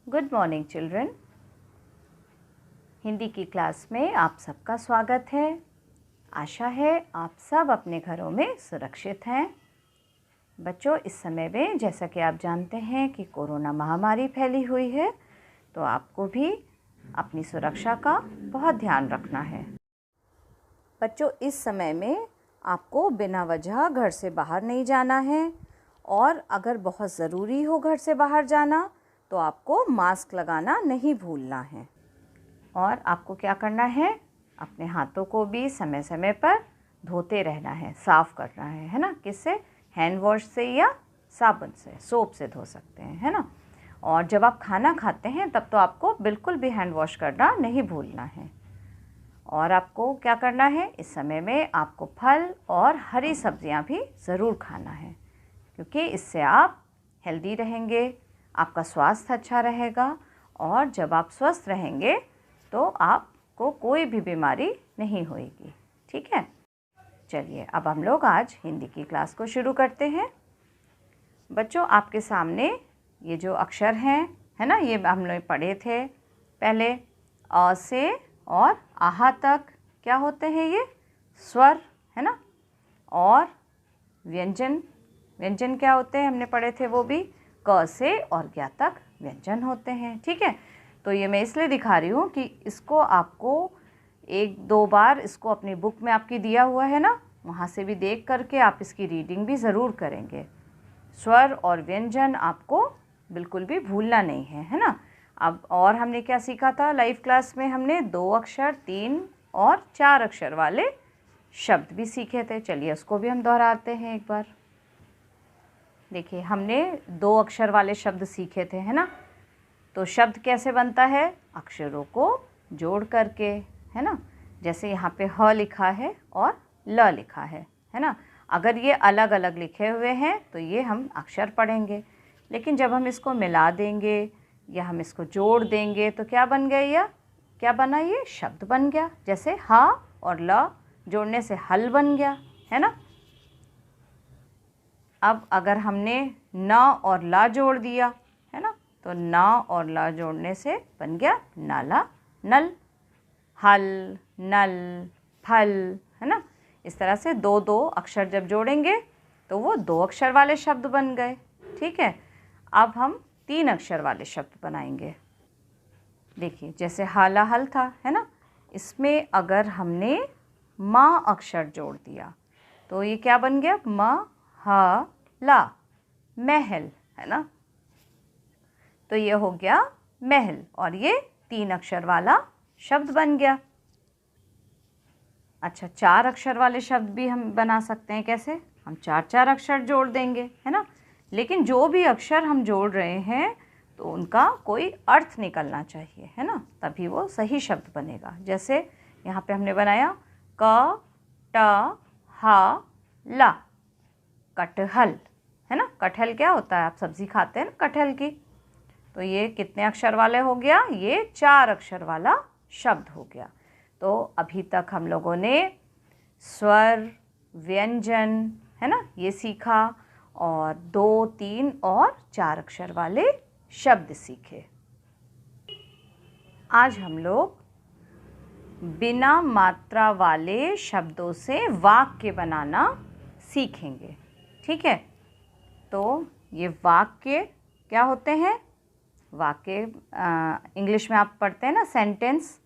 Good morning children. Hindi की class में आप सबका स्वागत है। आशा है आप सब अपने घरों में सुरक्षित हैं। बच्चों, इस समय में जैसा कि आप जानते हैं कि कोरोना महामारी फैली हुई है, तो आपको भी अपनी सुरक्षा का बहुत ध्यान रखना है। बच्चों, इस समय में आपको बिना वजह घर से बाहर नहीं जाना है, और अगर बहुत ज़रूरी हो घर से बाहर जाना तो आपको मास्क लगाना नहीं भूलना है। और आपको क्या करना है, अपने हाथों को भी समय समय पर धोते रहना है, साफ़ करना है ना। किससे? हैंड वॉश से या साबुन से, सोप से धो सकते हैं, है ना। और जब आप खाना खाते हैं तब तो आपको बिल्कुल भी हैंड वॉश करना नहीं भूलना है। और आपको क्या करना है, इस समय में आपको फल और हरी सब्जियां भी ज़रूर खाना है, क्योंकि इससे आप हेल्दी रहेंगे, आपका स्वास्थ्य अच्छा रहेगा, और जब आप स्वस्थ रहेंगे तो आपको कोई भी बीमारी नहीं होगी। ठीक है, चलिए अब हम लोग आज हिंदी की क्लास को शुरू करते हैं। बच्चों, आपके सामने ये जो अक्षर हैं, है ना, ये हम लोग पढ़े थे पहले। अ से और आहा तक क्या होते हैं? ये स्वर, है ना। और व्यंजन, व्यंजन क्या होते हैं? हमने पढ़े थे वो भी। क से और ज्ञ तक व्यंजन होते हैं। ठीक है, तो ये मैं इसलिए दिखा रही हूँ कि इसको आपको एक दो बार इसको अपनी बुक में आपकी दिया हुआ है ना, वहाँ से भी देख करके आप इसकी रीडिंग भी ज़रूर करेंगे। स्वर और व्यंजन आपको बिल्कुल भी भूलना नहीं है, है ना। अब और हमने क्या सीखा था लाइव क्लास में? हमने 2 अक्षर, 3 और 4 अक्षर वाले शब्द भी सीखे थे। चलिए उसको भी हम दोहराते हैं एक बार। देखिए, हमने 2 अक्षर वाले शब्द सीखे थे, है ना। तो शब्द कैसे बनता है? अक्षरों को जोड़ करके, है ना। जैसे यहाँ पे ह लिखा है और ल लिखा है ना। अगर ये अलग अलग लिखे हुए हैं तो ये हम अक्षर पढ़ेंगे, लेकिन जब हम इसको मिला देंगे या हम इसको जोड़ देंगे तो क्या बन गया? यह क्या बना? ये शब्द बन गया। जैसे ह और ल जोड़ने से हल बन गया, है ना। अब अगर हमने न और ला जोड़ दिया, है ना, तो न और ला जोड़ने से बन गया नाला, नल। हल, नल, फल, है ना। इस तरह से 2-2 अक्षर जब जोड़ेंगे तो वो 2 अक्षर वाले शब्द बन गए। ठीक है, अब हम 3 अक्षर वाले शब्द बनाएंगे। देखिए, जैसे हाला हल था, है ना, इसमें अगर हमने माँ अक्षर जोड़ दिया तो ये क्या बन गया? म ह ला, महल, है ना। तो ये हो गया महल, और ये 3 अक्षर वाला शब्द बन गया। अच्छा, 4 अक्षर वाले शब्द भी हम बना सकते हैं। कैसे? हम 4-4 अक्षर जोड़ देंगे, है ना। लेकिन जो भी अक्षर हम जोड़ रहे हैं तो उनका कोई अर्थ निकलना चाहिए, है ना, तभी वो सही शब्द बनेगा। जैसे यहाँ पे हमने बनाया क ट ह ला, कटहल, है ना। कटहल क्या होता है? आप सब्जी खाते हैं ना कटहल की। तो ये कितने अक्षर वाले हो गया? ये 4 अक्षर वाला शब्द हो गया। तो अभी तक हम लोगों ने स्वर, व्यंजन, है ना, ये सीखा, और 2, 3 और 4 अक्षर वाले शब्द सीखे। आज हम लोग बिना मात्रा वाले शब्दों से वाक्य बनाना सीखेंगे। ठीक है, तो ये वाक्य क्या होते हैं? वाक्य इंग्लिश में आप पढ़ते हैं ना सेंटेंस,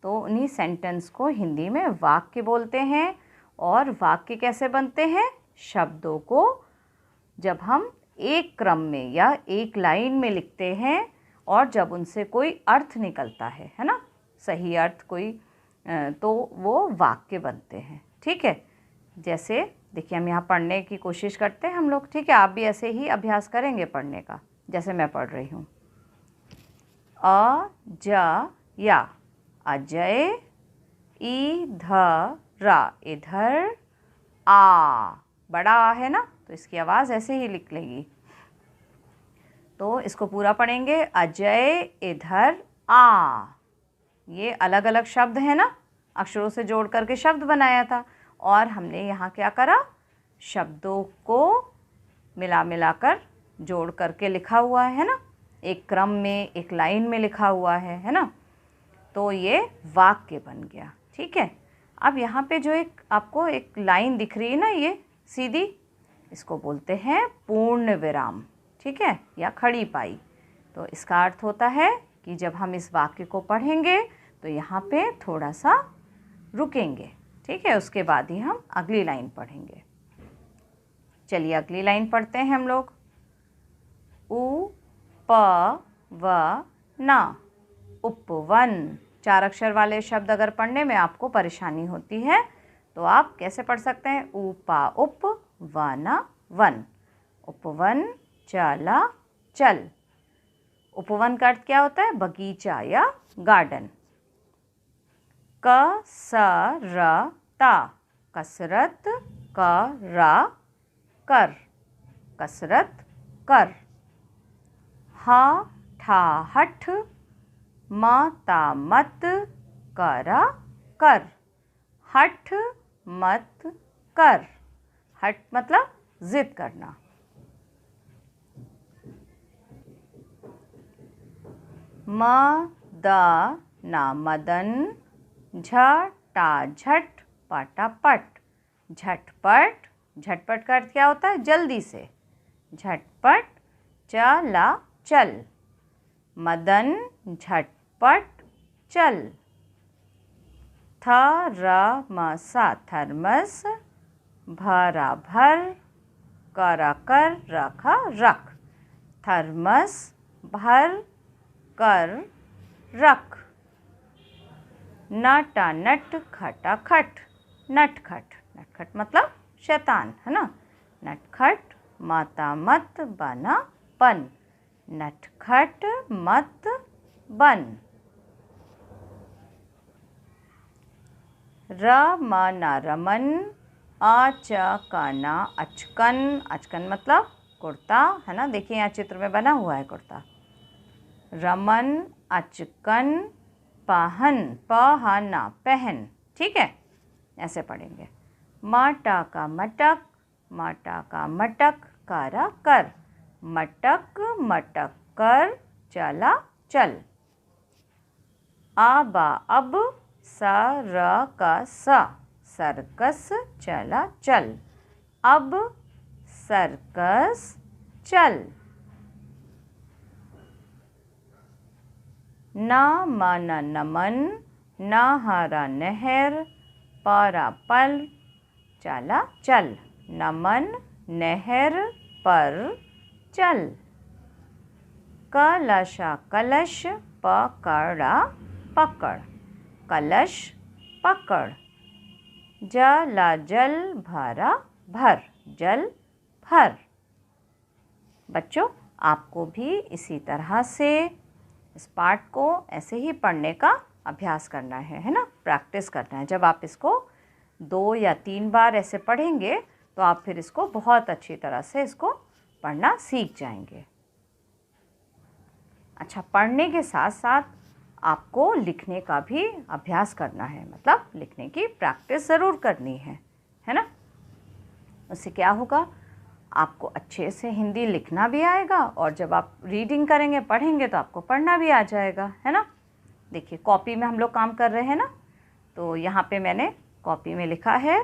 तो उन्हीं सेंटेंस को हिंदी में वाक्य बोलते हैं। और वाक्य कैसे बनते हैं? शब्दों को जब हम एक क्रम में या एक लाइन में लिखते हैं और जब उनसे कोई अर्थ निकलता है ना, सही अर्थ कोई, तो वो वाक्य बनते हैं। ठीक है, जैसे देखिए हम यहाँ पढ़ने की कोशिश करते हैं हम लोग। ठीक है, आप भी ऐसे ही अभ्यास करेंगे पढ़ने का, जैसे मैं पढ़ रही हूँ। अ ज या, अजय, इधर, इधर, आ, बड़ा आ है ना, तो इसकी आवाज़ ऐसे ही लिख लेगी। तो इसको पूरा पढ़ेंगे, अजय इधर आ। ये अलग अलग शब्द है ना, अक्षरों से जोड़ करके शब्द बनाया था, और हमने यहाँ क्या करा? शब्दों को मिला मिला कर जोड़ करके लिखा हुआ है ना। एक क्रम में, एक लाइन में लिखा हुआ है ना। तो ये वाक्य बन गया। ठीक है, अब यहाँ पे जो एक आपको एक लाइन दिख रही है ना, ये सीधी, इसको बोलते हैं पूर्ण विराम। ठीक है, या खड़ी पाई। तो इसका अर्थ होता है कि जब हम इस वाक्य को पढ़ेंगे तो यहाँ पे थोड़ा सा रुकेंगे। ठीक है, उसके बाद ही हम अगली लाइन पढ़ेंगे। चलिए अगली लाइन पढ़ते हैं हम लोग। उ प व न, उपवन। 4 अक्षर वाले शब्द अगर पढ़ने में आपको परेशानी होती है तो आप कैसे पढ़ सकते हैं? उपा उप, वन वन। उपवन, चला चल। उपवन का अर्थ क्या होता है? बगीचा या गार्डन। कसरता, कसरत, कर, कसरत कर। हठ, माता मत, करा कर। हठ मत कर। हठ मतलब जिद करना। मदन, मदन, झटा झट, पटापट। झटपट, झटपट का अर्थ क्या होता है? जल्दी से। झटपट, चला चल। मदन झटपट चल। थर्मसा, थर्मस, भरा भर, करा कर, रखा रख। थर्मस भर कर रख। नटा नट, खटा खट। नटखट, नटखट मतलब शैतान, है ना। नटखट, माता मत, बना बन। नटखट मत बन। रमना, रमन, अचकना, अचकन। अचकन मतलब कुर्ता, है ना। देखिए यहाँ चित्र में बना हुआ है कुर्ता। रमन, अचकन, पहन, पहना, पहन। ठीक है, ऐसे पढ़ेंगे। माटा का मटक, माटा का मटक, करा कर। मटक मटक कर, चला चल। आबा अब, सरकस, सर्कस, चला चल। अब सर्कस चल। नमन, नमन, नहरा नहर, परा पल, चला चल। नमन नहर पर चल। कलशा, कलश, पकड़ा पकड़। कलश पकड़। जला जल, भरा भर। जल भर। बच्चों, आपको भी इसी तरह से इस पाठ को ऐसे ही पढ़ने का अभ्यास करना है ना, प्रैक्टिस करना है। जब आप इसको 2 या 3 बार ऐसे पढ़ेंगे तो आप फिर इसको बहुत अच्छी तरह से इसको पढ़ना सीख जाएंगे। अच्छा, पढ़ने के साथ साथ आपको लिखने का भी अभ्यास करना है, मतलब लिखने की प्रैक्टिस ज़रूर करनी है ना। उससे क्या होगा, आपको अच्छे से हिंदी लिखना भी आएगा और जब आप रीडिंग करेंगे, पढ़ेंगे तो आपको पढ़ना भी आ जाएगा, है ना। देखिए कॉपी में हम लोग काम कर रहे हैं ना, तो यहाँ पे मैंने कॉपी में लिखा है।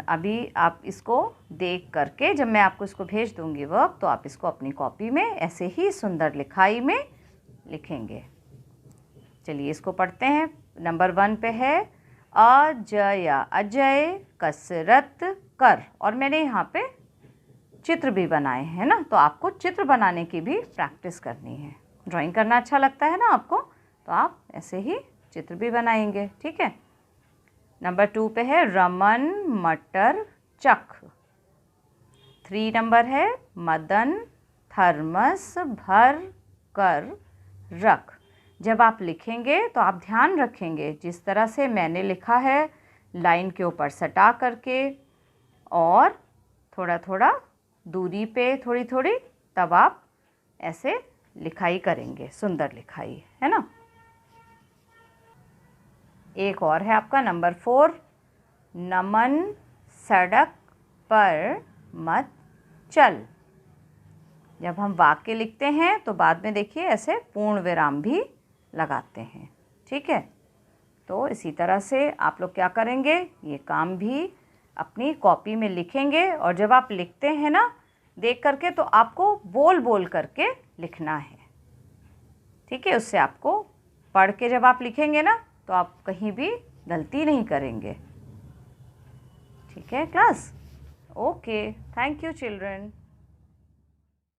अभी आप इसको देख करके जब मैं आपको इसको भेज दूँगी वर्क, तो आप इसको अपनी कॉपी में ऐसे ही सुंदर लिखाई में लिखेंगे। चलिए इसको पढ़ते हैं। नंबर 1 पे है अजय, अजय कसरत कर। और मैंने यहाँ पे चित्र भी बनाए हैं ना, तो आपको चित्र बनाने की भी प्रैक्टिस करनी है। ड्राइंग करना अच्छा लगता है ना आपको, तो आप ऐसे ही चित्र भी बनाएंगे। ठीक है। नंबर 2 पे है रमन मटर चख। 3 नंबर है मदन थर्मस भर कर रख। जब आप लिखेंगे तो आप ध्यान रखेंगे जिस तरह से मैंने लिखा है, लाइन के ऊपर सटा करके और थोड़ा थोड़ा दूरी पे थोड़ी थोड़ी, तब आप ऐसे लिखाई करेंगे, सुंदर लिखाई, है ना। एक और है आपका नंबर 4, नमन सड़क पर मत चल। जब हम वाक्य लिखते हैं तो बाद में देखिए ऐसे पूर्ण विराम भी लगाते हैं। ठीक है, तो इसी तरह से आप लोग क्या करेंगे, ये काम भी अपनी कॉपी में लिखेंगे और जब आप लिखते हैं ना देख करके तो आपको बोल बोल करके लिखना है। ठीक है, उससे आपको पढ़ के जब आप लिखेंगे ना तो आप कहीं भी गलती नहीं करेंगे। ठीक है class, okay, thank you children.